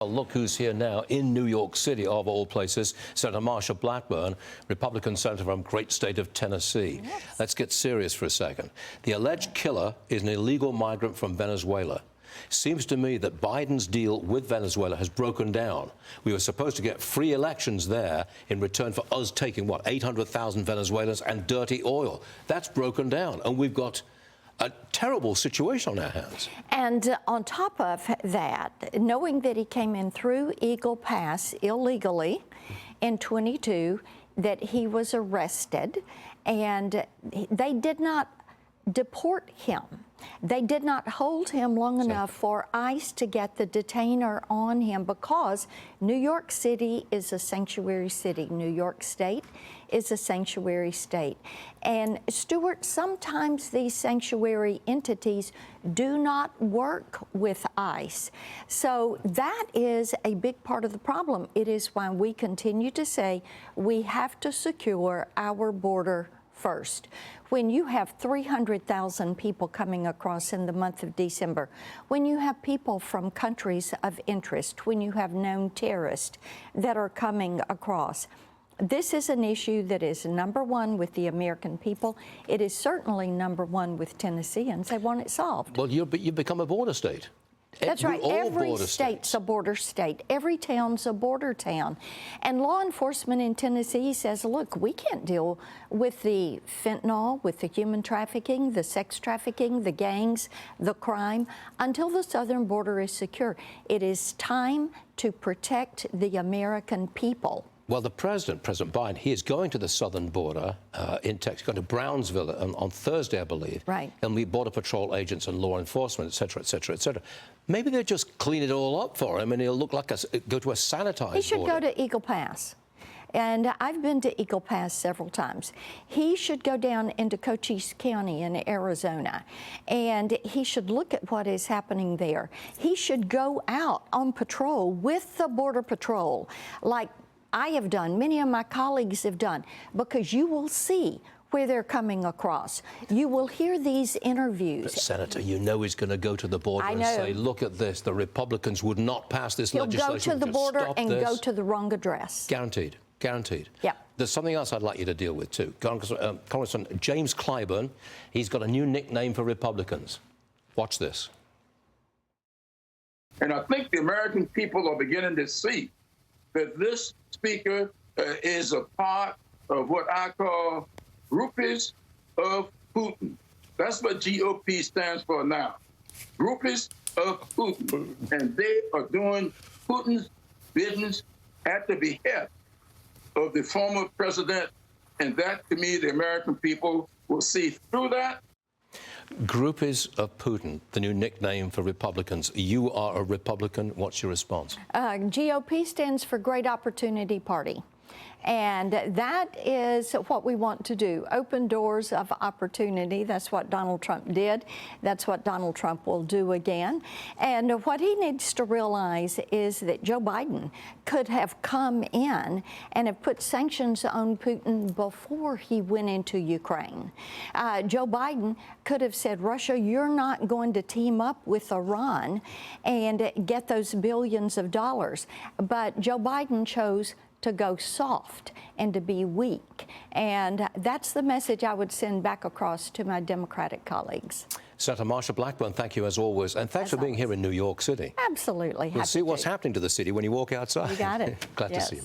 Well, look who's here now in New York City, of all places. Senator Marsha Blackburn, Republican senator from great state of Tennessee. Yes. Let's get serious for a second. The alleged killer is an illegal migrant from Venezuela. Seems to me that Biden's deal with Venezuela has broken down. We were supposed to get free elections there in return for us taking, what, 800,000 Venezuelans and dirty oil. That's broken down, and we've got a terrible situation on our hands. And on top of that, knowing that he came in through Eagle Pass illegally in 22, that he was arrested, and they did not deport him. They did not hold him long enough for ICE to get the detainer on him, because New York City is a sanctuary city. New York State is a sanctuary state. And Stuart, sometimes these sanctuary entities do not work with ICE. So that is a big part of the problem. It is why we continue to say we have to secure our border first. When you have 300,000 people coming across in the month of December, when you have people from countries of interest, when you have known terrorists that are coming across, this is an issue that is number one with the American people. It is certainly number one with Tennesseans. They want it solved. Well, you've become a border state. That's right. Every state's a border state. Every town's a border town. And law enforcement in Tennessee says, look, we can't deal with the fentanyl, with the human trafficking, the sex trafficking, the gangs, the crime, until the southern border is secure. It is time to protect the American people. Well, President Biden, he is going to the southern border in Texas, going to Brownsville on Thursday, I believe. Right. He'll meet Border Patrol agents and law enforcement, et cetera, et cetera, et cetera. Maybe they'll just clean it all up for him and he'll look like go to a sanitized He should border. go to Eagle Pass. And I've been to Eagle Pass several times. He should go down into Cochise County in Arizona, and he should look at what is happening there. He should go out on patrol with the Border Patrol, like I have done, many of my colleagues have done, because you will see where they're coming across. You will hear these interviews. But Senator, you know he's going to go to the border and say, look at this, the Republicans would not pass this legislation. He'll go to the border and go to the wrong address. Guaranteed. Guaranteed. Yeah. There's something else I'd like you to deal with, too. Congressman James Clyburn, he's got a new nickname for Republicans. Watch this. And I think the American people are beginning to see that this speaker is a part of what I call Groupies of Putin. That's what GOP stands for now. Groupies of Putin. And they are doing Putin's business at the behest of the former president. And that, to me, the American people will see through that. Groupies of Putin, the new nickname for Republicans. You are a Republican. What's your response? GOP stands for Great Opportunity Party. And that is what we want to do, open doors of opportunity. That's what Donald Trump did. That's what Donald Trump will do again. And what he needs to realize is that Joe Biden could have come in and have put sanctions on Putin before he went into Ukraine. Joe Biden could have said, Russia, you're not going to team up with Iran and get those billions of dollars. But Joe Biden chose to go soft and to be weak. And that's the message I would send back across to my Democratic colleagues. Senator Marsha Blackburn, thank you as always. And thanks for being here in New York City. Absolutely. We'll see what's happening to the city when you walk outside. You got it. Glad to see you.